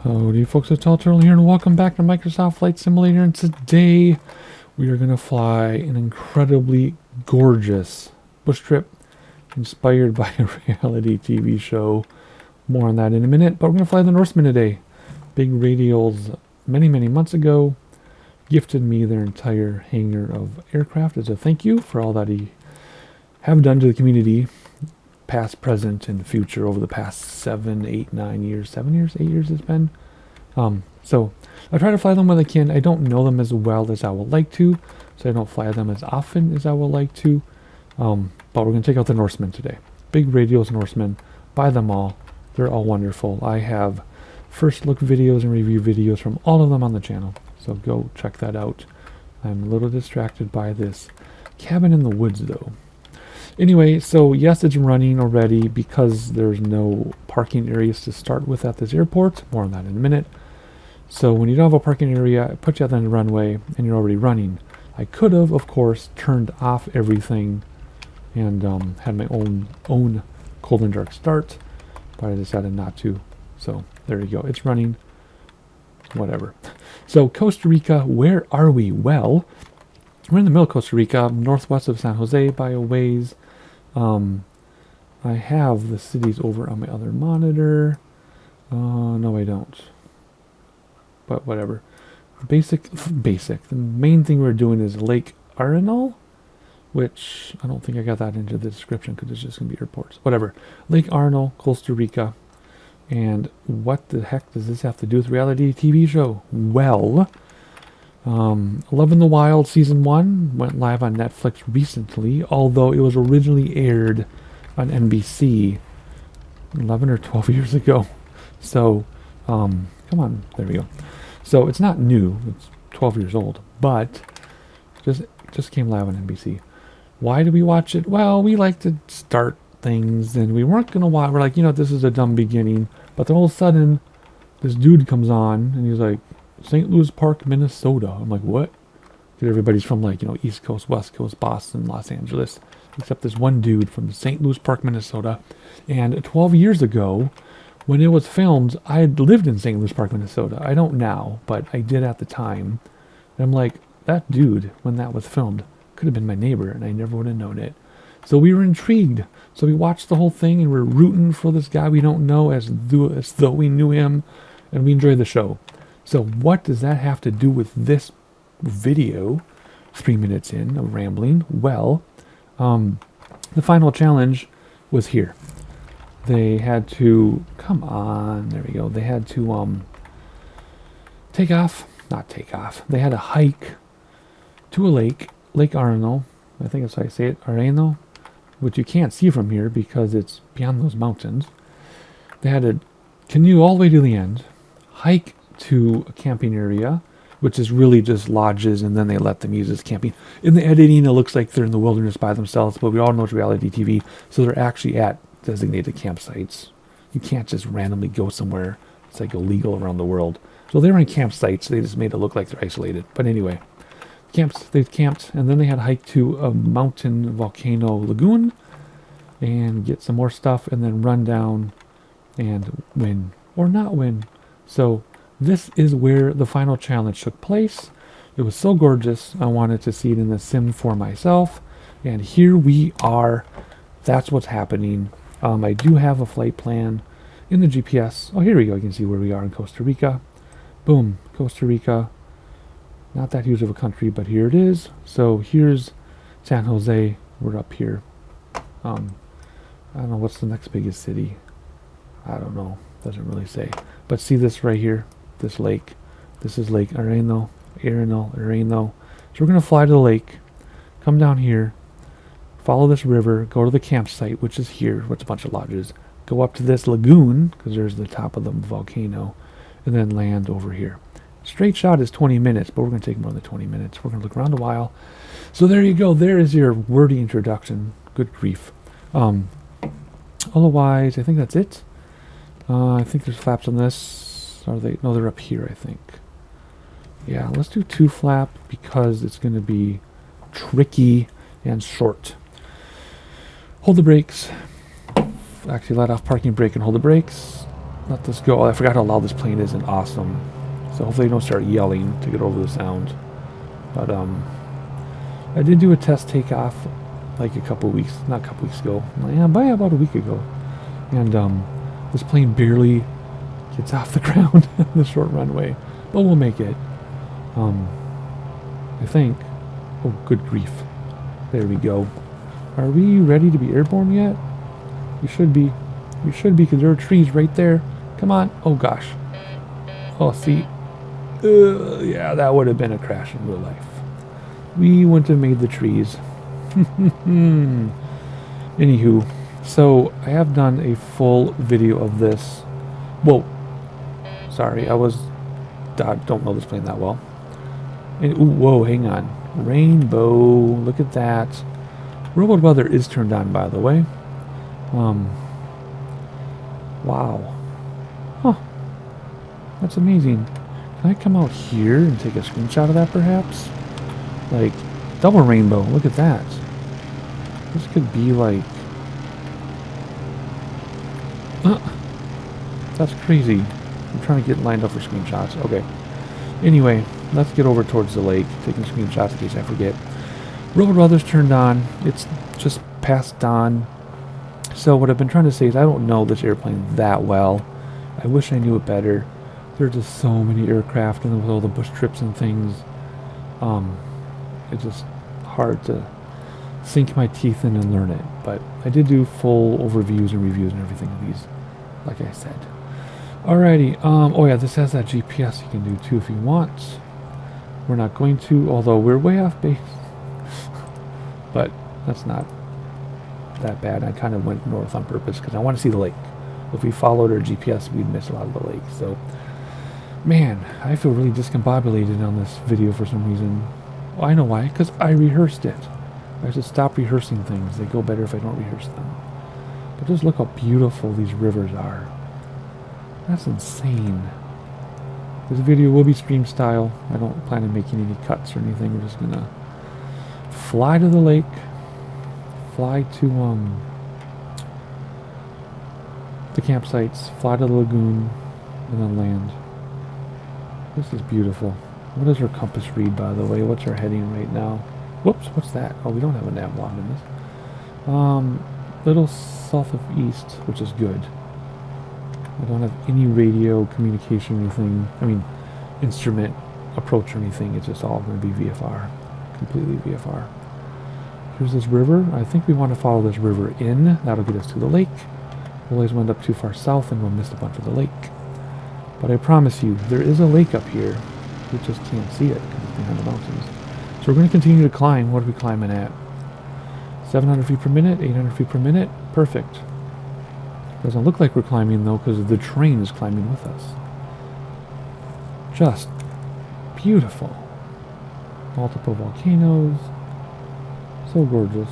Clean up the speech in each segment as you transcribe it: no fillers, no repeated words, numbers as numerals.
Howdy folks, it's All Turtle here and welcome back to Microsoft Flight Simulator, and today we are going to fly an incredibly gorgeous bush trip inspired by a reality TV show. More on that in a minute, but we're going to fly the Norseman today. Big Radials many months ago gifted me their entire hangar of aircraft as a thank you for all that he have done to the community, past, present, and future over the past 7 years it's been. So I try to fly them when I can. I don't know them as well as I would like to, so I don't fly them as often as I would like to. But we're going to take out the Norseman today. Big Radials Norseman. Buy them all. They're all wonderful. I have first look videos and review videos from all of them on the channel, so go check that out. I'm a little distracted by this cabin in the woods though. Anyway, so yes, it's running already because there's no parking areas to start with at this airport. More on that in a minute. So when you don't have a parking area, I put you out on the runway and you're already running. I could have, of course, turned off everything and had my own cold and dark start, but I decided not to. So there you go. It's running. Whatever. So Costa Rica, where are we? Well, we're in the middle of Costa Rica, northwest of San Jose by a ways. I have the cities over on my other monitor. No, I don't. But whatever. Basic. The main thing we're doing is Lake Arenal, which I don't think I got that into the description because it's just going to be airports. Whatever. Lake Arenal, Costa Rica. And what the heck does this have to do with reality TV show? Well, Love in the Wild Season 1 went live on Netflix recently, although it was originally aired on NBC 11 or 12 years ago. So, come on, there we go. So it's not new, it's 12 years old, but just came live on NBC. Why do we watch it? Well, we like to start things, and we weren't going to watch, we're like, this is a dumb beginning, but then all of a sudden, this dude comes on, and he's like, St. Louis Park, Minnesota. I'm like, what? Because everybody's from East Coast, West Coast, Boston, Los Angeles, except this one dude from St. Louis Park, Minnesota. And 12 years ago, when it was filmed, I had lived in St. Louis Park, Minnesota. I don't now, but I did at the time. And I'm like, that dude, when that was filmed, could have been my neighbor, and I never would have known it. So we were intrigued. So we watched the whole thing, and we're rooting for this guy we don't know as though we knew him, and we enjoyed the show. So what does that have to do with this video, 3 minutes in of rambling? Well, the final challenge was here. They had to, come on, there we go. They had to not take off. They had to hike to a lake, Lake Arenal. I think that's how I say it, Arenal, which you can't see from here because it's beyond those mountains. They had to canoe all the way to the end, hike to a camping area, which is really just lodges, and then they let them use as camping. In the editing, it looks like they're in the wilderness by themselves, but we all know it's reality TV, so they're actually at designated campsites. You can't just randomly go somewhere. It's like illegal around the world. So they were in campsites. They just made it look like they're isolated. But anyway, they camped, and then they had to hike to a mountain volcano lagoon and get some more stuff, and then run down and win or not win. So this is where the final challenge took place. It was so gorgeous, I wanted to see it in the sim for myself, and here we are. That's what's happening. I do have a flight plan in the GPS. Oh, here we go. You can see where we are in Costa Rica. Boom, Costa Rica. Not that huge of a country, but here it is. So here's San Jose. We're up here. I don't know what's the next biggest city. I don't know. Doesn't really say. But see this right here? This lake. This is Lake Arenal. So we're going to fly to the lake. Come down here. Follow this river. Go to the campsite, which is here. Which is a bunch of lodges. Go up to this lagoon, because there's the top of the volcano. And then land over here. Straight shot is 20 minutes, but we're going to take more than 20 minutes. We're going to look around a while. So there you go. There is your wordy introduction. Good grief. Otherwise, I think that's it. I think there's flaps on this. Are they? No, they're up here, I think. Yeah, let's do 2 flap because it's going to be tricky and short. Hold the brakes. Actually, let off parking brake and hold the brakes. let this go. I forgot how loud this plane is and awesome. So hopefully they don't start yelling to get over the sound. But I did do a test takeoff like a couple weeks, not a couple weeks ago. Yeah, by about a week ago. And this plane barely gets off the ground on the short runway. But we'll make it. I think. Oh, good grief. There we go. Are we ready to be airborne yet? We should be. We should be, because there are trees right there. Come on. Oh, gosh. Oh, see. Yeah, that would have been a crash in real life. We wouldn't have made the trees. Anywho, so I have done a full video of this. Whoa. Sorry, I don't know this plane that well. And, ooh, whoa, hang on. Rainbow. Look at that. Real world weather is turned on, by the way. Wow. Huh. That's amazing. Can I come out here and take a screenshot of that, perhaps? Like, double rainbow. Look at that. This could be like... that's crazy. I'm trying to get lined up for screenshots. Okay. Anyway, let's get over towards the lake. Taking screenshots in case I forget. Real world weather's turned on. It's just past dawn. So what I've been trying to say is I don't know this airplane that well. I wish I knew it better. There are just so many aircraft, and with all the bush trips and things, it's just hard to sink my teeth in and learn it. But I did do full overviews and reviews and everything of these, like I said. Alrighty. Oh yeah, this has that GPS you can do too if you want. We're not going to, although we're way off base. But that's not that bad. I kind of went north on purpose because I want to see the lake. If we followed our GPS, we'd miss a lot of the lake. So, man, I feel really discombobulated on this video for some reason. Well, I know why, because I rehearsed it. I should stop rehearsing things. They go better if I don't rehearse them. But just look how beautiful these rivers are. That's insane. This video will be stream style. I don't plan on making any cuts or anything. We're just gonna fly to the lake, fly to the campsites, fly to the lagoon, and then land. This is beautiful. What does our compass read, by the way? What's our heading right now? Whoops, what's that? Oh, we don't have a nav log in this. Little south of east, which is good. I don't have any radio communication or anything. I mean, instrument approach or anything. It's just all going to be VFR. Completely VFR. Here's this river. I think we want to follow this river in. That'll get us to the lake. We'll always end up too far south and we'll miss a bunch of the lake. But I promise you, there is a lake up here. We just can't see it because it's behind the mountains. So we're going to continue to climb. What are we climbing at? 700 feet per minute, 800 feet per minute. Perfect. Doesn't look like we're climbing though because the train is climbing with us. Just beautiful. Multiple volcanoes. So gorgeous.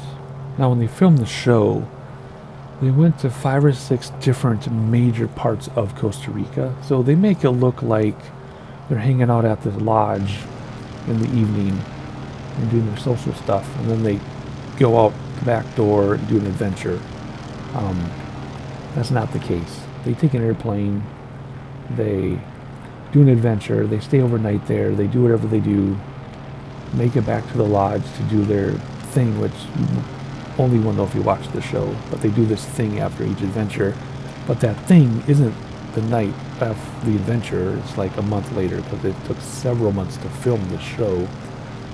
Now when they filmed the show, they went to 5 or 6 different major parts of Costa Rica. So they make it look like they're hanging out at this lodge in the evening and doing their social stuff. And then they go out the back door and do an adventure. That's not the case. They take an airplane, they do an adventure, they stay overnight there, they do whatever they do, make it back to the lodge to do their thing, which only one know if you watch the show, but they do this thing after each adventure. But that thing isn't the night of the adventure, it's like a month later, because it took several months to film the show,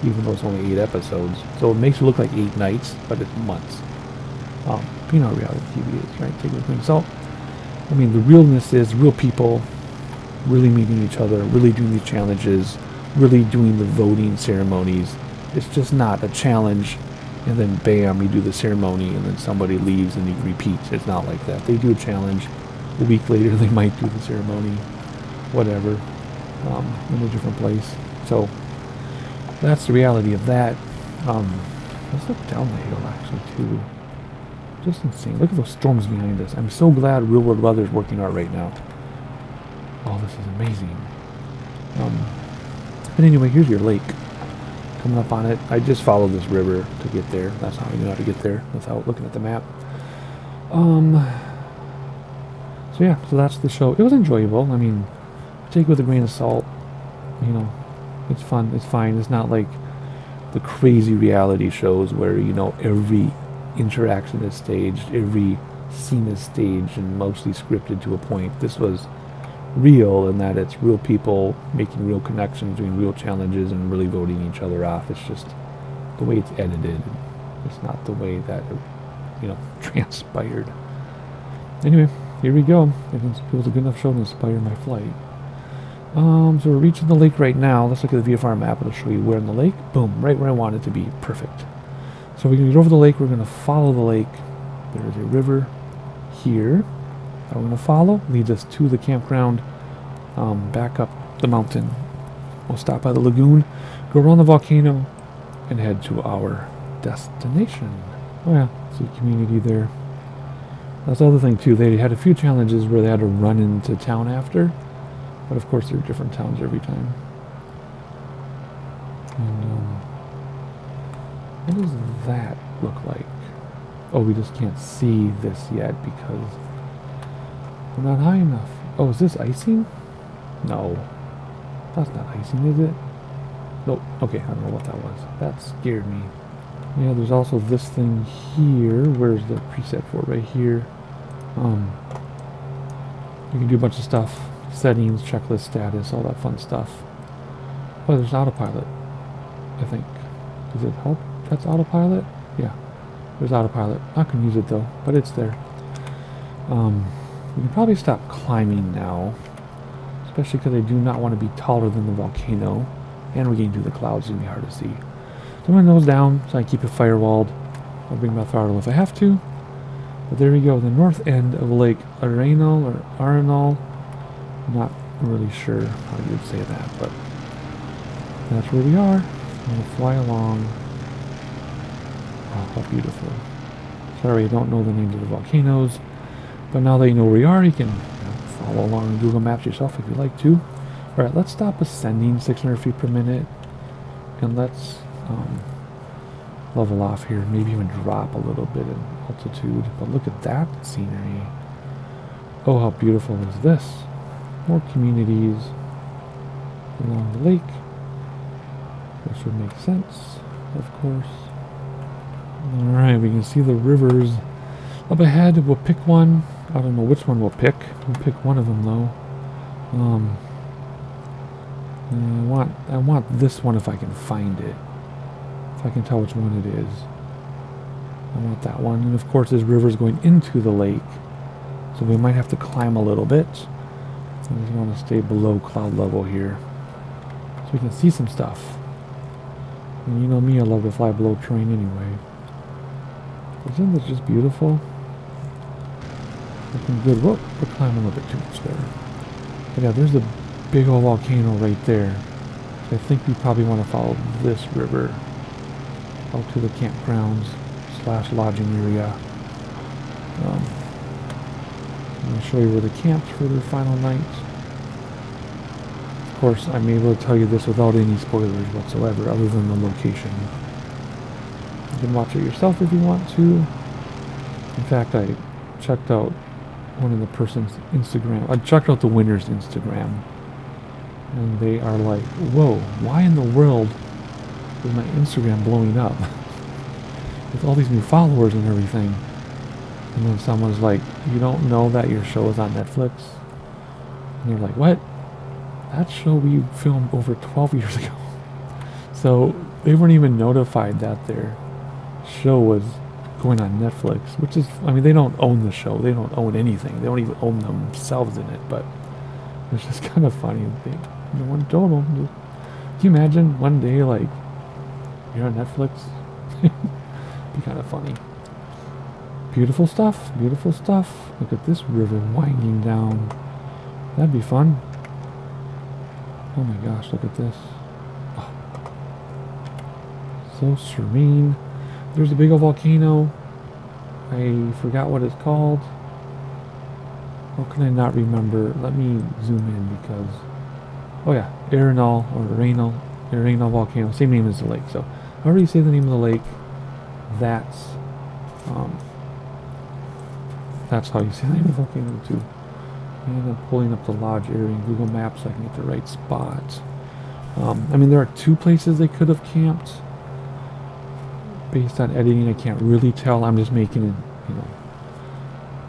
even though it's only 8 episodes. So it makes it look like 8 nights, but it's months. You know how reality TV is, right? Take the thing. So, I mean, the realness is real people really meeting each other, really doing these challenges, really doing the voting ceremonies. It's just not a challenge and then bam, you do the ceremony and then somebody leaves and you repeat. It's not like that. They do a challenge. A week later, they might do the ceremony, whatever, in a different place. So that's the reality of that. Let's look down the hill, actually, too. Just insane. Look at those storms behind us. I'm so glad real world weather is working out right now. Oh, this is amazing. But anyway, here's your lake. Coming up on it. I just followed this river to get there. That's how I knew how to get there without looking at the map. So So yeah, so that's the show. It was enjoyable. I mean, take it with a grain of salt. You know, it's fun. It's fine. It's not like the crazy reality shows where, you know, every interaction is staged, every scene is staged and mostly scripted to a point. This was real in that it's real people making real connections, doing real challenges, and really voting each other off. It's just the way it's edited. It's not the way that it, you know, transpired. Anyway, here we go. It was a good enough show to inspire my flight. So we're reaching the lake right now. Let's look at the VFR map. It'll show you where in the lake. Boom, right where I want it to be. Perfect. So we're going to get over the lake. We're going to follow the lake. There's a river here that we're going to follow. Leads us to the campground. Back up the mountain. We'll stop by the lagoon, go around the volcano, and head to our destination. Oh yeah, see community there. That's the other thing too. They had a few challenges where they had to run into town after. But of course, there are different towns every time. And what does that look like? Oh, we just can't see this yet because we're not high enough. Oh, is this icing? No. That's not icing, is it? Nope. Okay, I don't know what that was. That scared me. Yeah, there's also this thing here. Where's the preset for it? Right here. You can do a bunch of stuff. Settings, checklist status, all that fun stuff. Oh, there's autopilot, I think. Does it help? That's autopilot? Yeah, there's autopilot. Not gonna use it though, but it's there. We can probably stop climbing now, especially because I do not want to be taller than the volcano, and we're getting through the clouds. It's gonna be hard to see. So I'm gonna nose down so I keep it firewalled. I'll bring my throttle if I have to. But there we go, the north end of Lake Arenal or Arenal. Not really sure how you would say that, but that's where we are. We'll fly along. Oh, how beautiful. Sorry, I don't know the names of the volcanoes, but now that you know where we are, you can follow along on Google Maps yourself if you'd like to. Alright, let's stop ascending 600 feet per minute, and let's level off here, maybe even drop a little bit in altitude. But look at that scenery. Oh, how beautiful is this? More communities along the lake, which would make sense, of course. Alright, we can see the rivers up ahead. We'll pick one. I don't know which one we'll pick. We'll pick one of them though. I want this one if I can find it. If I can tell which one it is. I want that one. And of course this river's going into the lake, so we might have to climb a little bit. I just want to stay below cloud level here so we can see some stuff. And you know me, I love to fly below terrain anyway. Isn't this just beautiful? Looking good. Whoa, we're climbing a little bit too much there. But yeah, there's a big old volcano right there. So I think we probably want to follow this river out to the campgrounds / lodging area. I'm going to show you where the camps for their final night. Of course, I'm able to tell you this without any spoilers whatsoever, other than the location. You can watch it yourself if you want to. In fact, I checked out one of the person's Instagram. I checked out the winner's Instagram. And they are like, whoa, why in the world is my Instagram blowing up? With all these new followers and everything. And then someone's like, you don't know that your show is on Netflix? And they're like, what? That show we filmed over 12 years ago. So they weren't even notified that their show was going on Netflix, which is, I mean, they don't own the show. They don't own anything. They don't even own themselves in it, but it's just kind of funny. No one told them. Can you imagine one day, like, you're on Netflix? Be kind of funny. Beautiful stuff. Beautiful stuff. Look at this river winding down. That'd be fun. Oh my gosh, look at this. Oh. So serene. There's a big old volcano. I forgot what it's called. How can I not remember? Let me zoom in because... Oh yeah, Arenal or Arenal volcano. Same name as the lake. So, however you say the name of the lake, that's how you say the name of the volcano too. And I'm pulling up the lodge area in Google Maps so I can get the right spot. I mean, there are two places they could have camped. Based on editing, I can't really tell. I'm just making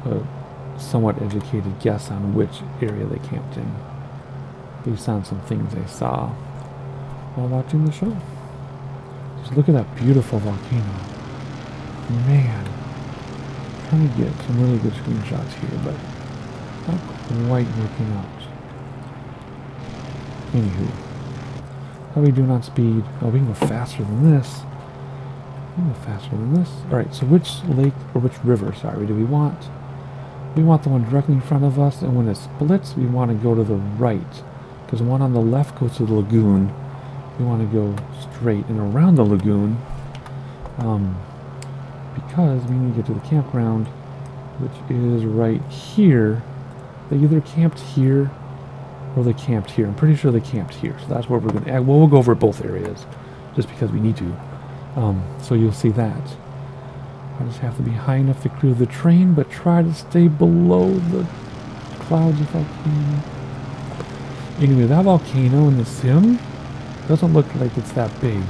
a somewhat educated guess on which area they camped in, based on some things I saw while watching the show. Just look at that beautiful volcano. Man, I'm trying to get some really good screenshots here, but not quite working out. Anywho, how are we doing on speed? Oh, we can go faster than this. We can go faster than this. Alright, so which lake, or which river, sorry, do we want? We want the one directly in front of us, and when it splits, we want to go to the right. Because the one on the left goes to the lagoon. We want to go straight and around the lagoon. Because we need to get to the campground, which is right here. They either camped here or they camped here. I'm pretty sure they camped here. So that's where we're going to add. Well, we'll go over both areas just because we need to. So you'll see that. I just have to be high enough to clear the train, but try to stay below the clouds if I can. Anyway, that volcano in the sim doesn't look like it's that big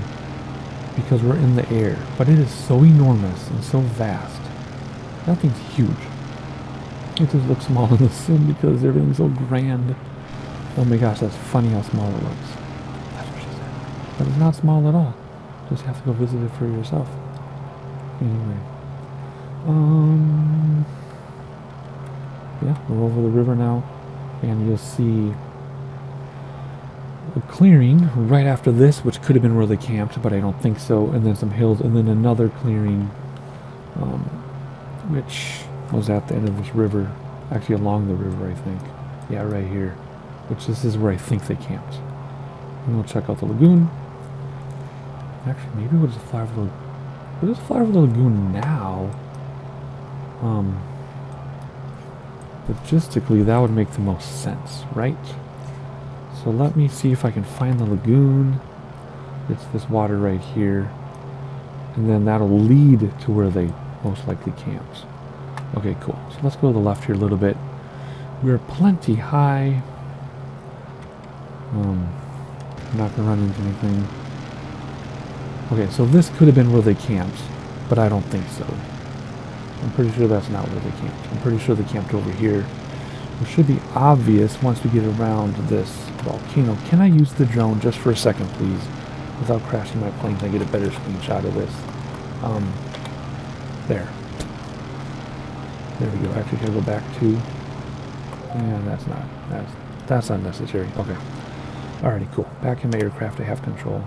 because we're in the air, but it is so enormous and so vast. That thing's huge. It just looks small in the sim because everything's so grand. Oh my gosh, that's funny how small it looks. That's what she said. But it's not small at all. Just have to go visit it for yourself. Anyway. Yeah, we're over the river now. And you'll see a clearing right after this, which could have been where they camped, but I don't think so. And then some hills, and then another clearing, which was at the end of this river. Actually along the river, I think. Yeah, right here. Which this is where I think they camped. And we'll check out the lagoon. Actually, maybe we'll just fly over the lagoon now. Logistically, that would make the most sense, right? So let me see if I can find the lagoon. It's this water right here. And then that'll lead to where they most likely camped. Okay, cool. So let's go to the left here a little bit. We're plenty high. I'm not going to run into anything. Okay, so this could have been where they camped, but I don't think so. I'm pretty sure that's not where they camped. I'm pretty sure they camped over here. It should be obvious once we get around this volcano. Can I use the drone just for a second, please? Without crashing my plane, can I get a better screenshot of this? There. There we go. Actually, can I go back to... Yeah, that's unnecessary. Okay. Alrighty, cool. Back in my aircraft, I have control.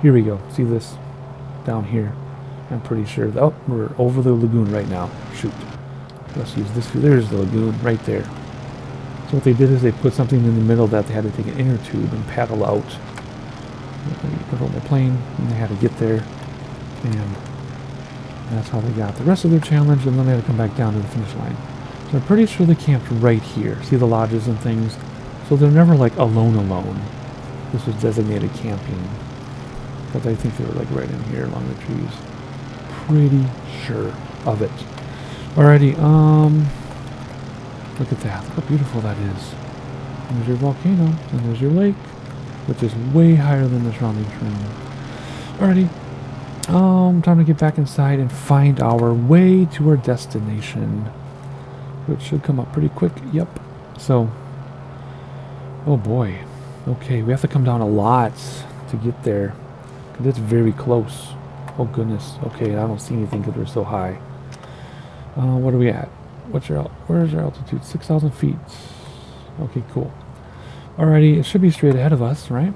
Here we go. See this? Down here. I'm pretty sure. Oh, we're over the lagoon right now. Shoot. Let's use this. There's the lagoon right there. So what they did is they put something in the middle that they had to take an inner tube and paddle out. Control my plane, and they had to get there. And that's how they got the rest of their challenge, and then they had to come back down to the finish line. So I'm pretty sure they camped right here. See the lodges and things? So they're never like alone. This was designated camping. But I think they were like right in here along the trees. Pretty sure of it. Alrighty, look at that. Look how beautiful that is. And there's your volcano, and there's your lake, which is way higher than the surrounding terrain. Alrighty. Time to get back inside and find our way to our destination. Which should come up pretty quick. Yep. So, oh boy. Okay, we have to come down a lot to get there. Because it's very close. Oh goodness. Okay, I don't see anything because we're so high. What are we at? Where's our altitude? 6,000 feet. Okay, cool. Alrighty, it should be straight ahead of us, right?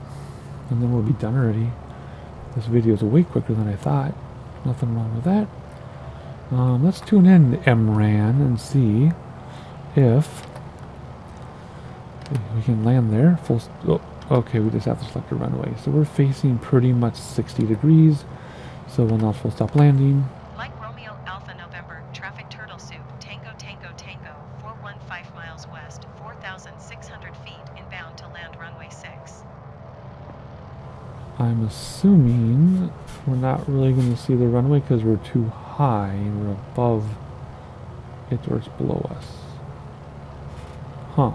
And then we'll be done already. This video is way quicker than I thought. Nothing wrong with that. Let's tune in to MRAN and see if we can land there. Okay, we just have to select a runway. So we're facing pretty much 60 degrees. So we'll now full stop landing. Like Romeo Alpha November, traffic turtle soup, Tango Tango Tango, 415 miles west, 4,600 feet, inbound to land runway 6. I'm assuming we're not really going to see the runway because we're too high and we're above it or it's below us. Huh.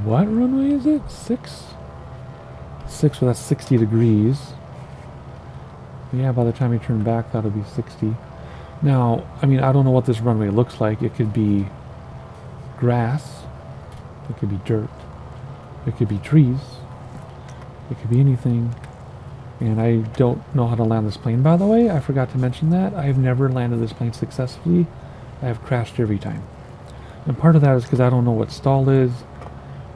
What runway is it? 6? 6, well that's 60 degrees. Yeah, by the time you turn back, that'll be 60. Now, I mean, I don't know what this runway looks like. It could be grass. It could be dirt. It could be trees. It could be anything. And I don't know how to land this plane, by the way. I forgot to mention that. I've never landed this plane successfully. I have crashed every time. And part of that is because I don't know what stall is.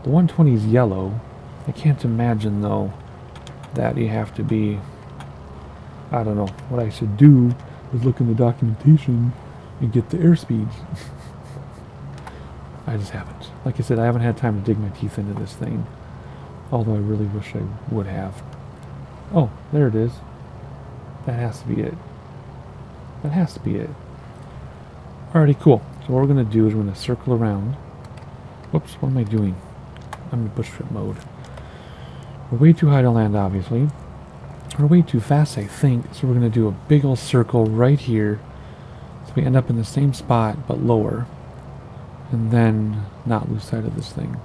The 120 is yellow. I can't imagine, though, that you have to be... I don't know. What I should do is look in the documentation and get the airspeeds. I just haven't. Like I said, I haven't had time to dig my teeth into this thing. Although I really wish I would have. Oh, there it is. That has to be it. That has to be it. Alrighty, cool. So what we're going to do is we're going to circle around. Whoops, what am I doing? I'm in bush trip mode. We're way too high to land, obviously. We're way too fast, I think. So we're going to do a big old circle right here. So we end up in the same spot, but lower. And then not lose sight of this thing.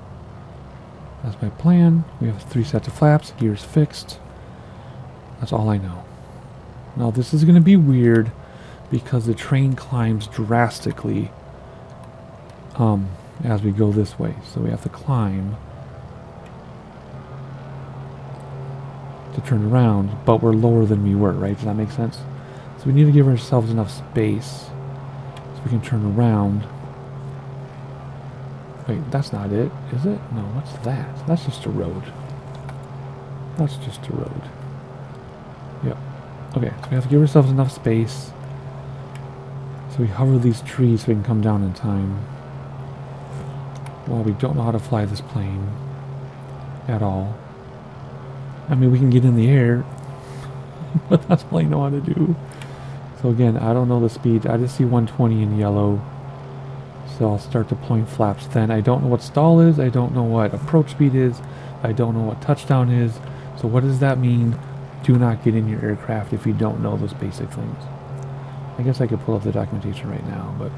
That's my plan. We have 3 sets of flaps, gears fixed. That's all I know. Now this is going to be weird because the train climbs drastically as we go this way. So we have to climb to turn around, but we're lower than we were, right? Does that make sense? So we need to give ourselves enough space so we can turn around. Wait, that's not it, is it? No, what's that? That's just a road. That's just a road. Yep. Okay, so we have to give ourselves enough space. So we hover these trees so we can come down in time. Well, we don't know how to fly this plane at all. I mean, we can get in the air, but that's all I know how to do. So again, I don't know the speed. I just see 120 in yellow. So I'll start deploying flaps then. I don't know what stall is. I don't know what approach speed is. I don't know what touchdown is. So what does that mean? Do not get in your aircraft if you don't know those basic things. I guess I could pull up the documentation right now, but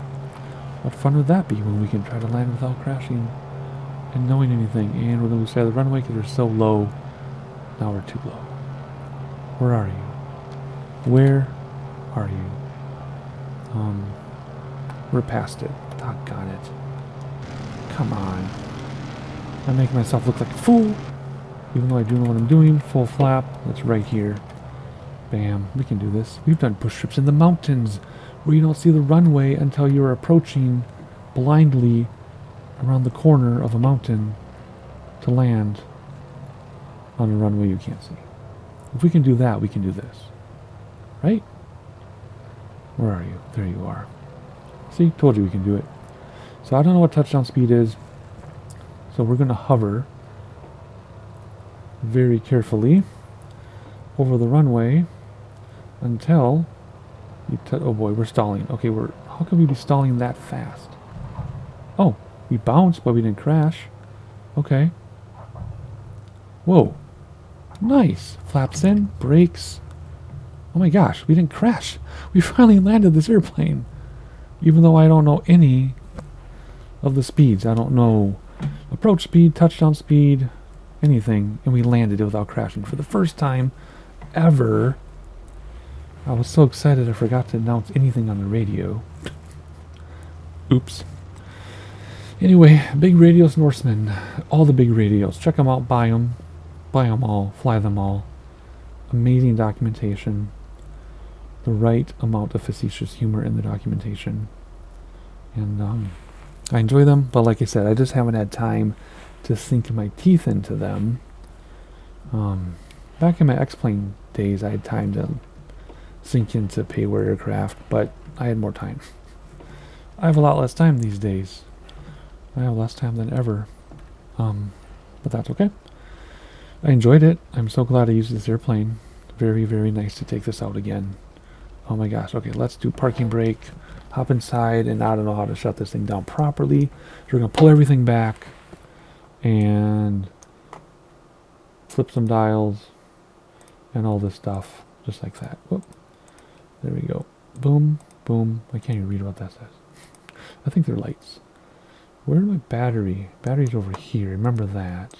what fun would that be when we can try to land without crashing and knowing anything? And we're going to lose sight of the runway because we're so low. Now we're too low. Where are you? Where are you? We're past it. Doggone it. Come on. I'm making myself look like a fool. Even though I do know what I'm doing. Full flap. That's right here. Bam. We can do this. We've done push trips in the mountains where you don't see the runway until you're approaching blindly around the corner of a mountain to land on a runway you can't see. If we can do that, we can do this. Right? Where are you? There you are. See? Told you we can do it. So I don't know what touchdown speed is. So we're going to hover very carefully over the runway until you oh boy, we're stalling. Okay, how can we be stalling that fast? Oh, we bounced, but we didn't crash. Okay. Whoa. Nice. Flaps in, brakes. Oh my gosh, we didn't crash. We finally landed this airplane. Even though I don't know any of the speeds. I don't know approach speed, touchdown speed, anything. And we landed it without crashing for the first time ever. I was so excited I forgot to announce anything on the radio. Oops. Anyway, big radios, Norseman. All the big radios. Check them out, buy them. Buy them all, fly them all. Amazing documentation. The right amount of facetious humor in the documentation. And I enjoy them, but like I said, I just haven't had time to sink my teeth into them. Back in my X-Plane days, I had time to sink into payware aircraft, but I had more time. I have a lot less time these days. I have less time than ever. But that's okay. I enjoyed it. I'm so glad I used this airplane. Very, very nice to take this out again. Oh my gosh. Okay, let's do parking brake. Hop inside, and I don't know how to shut this thing down properly. So we're going to pull everything back and flip some dials and all this stuff. Just like that. Whoop. There we go. Boom, boom. I can't even read what that says. I think they're lights. Where's my battery? Battery's over here. Remember that.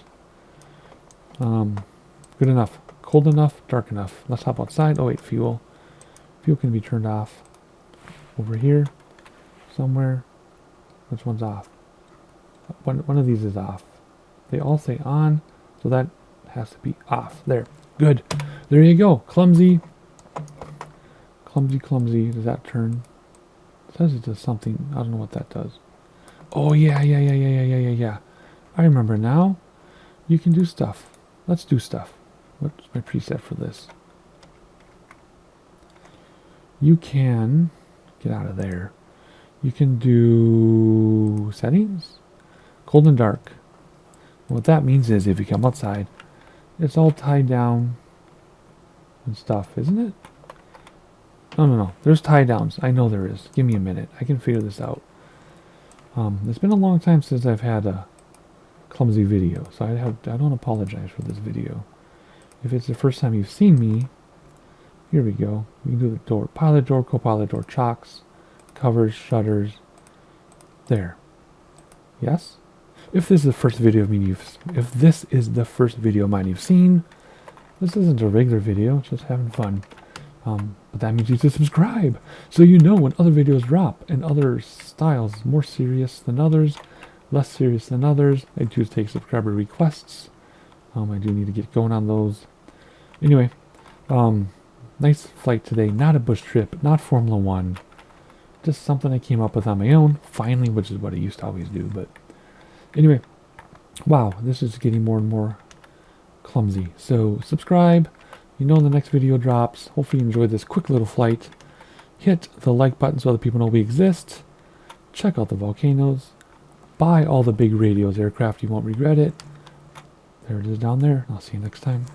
Good enough. Cold enough. Dark enough. Let's hop outside. Oh wait, fuel. Fuel can be turned off. Over here. Somewhere. Which one's off? One of these is off. They all say on, so that has to be off. There. Good. There you go. Clumsy. Clumsy, clumsy. Does that turn? It says it does something. I don't know what that does. Oh, yeah. I remember now. You can do stuff. Let's do stuff. What's my preset for this? You can get out of there. You can do settings, cold and dark. What that means is if you come outside, it's all tied down and stuff, isn't it? No. There's tie downs. I know there is. Give me a minute. I can figure this out. It's been a long time since I've had a clumsy video, so I don't apologize for this video. If it's the first time you've seen me, here we go. We can do the door, pilot door, co-pilot door, chocks, covers, shutters. There. Yes. If this is the first video of me if this is the first video of mine you've seen, this isn't a regular video. It's just having fun. But that means you should subscribe, so you know when other videos drop, and other styles, more serious than others, less serious than others. I do take subscriber requests. I do need to get going on those. Anyway, nice flight today. Not a bush trip, not Formula One. Just something I came up with on my own, finally, which is what I used to always do. But anyway, wow, this is getting more and more clumsy. So subscribe. You know when the next video drops. Hopefully you enjoyed this quick little flight. Hit the like button so other people know we exist. Check out the volcanoes. Buy all the big radios aircraft. You won't regret it. There it is down there. I'll see you next time.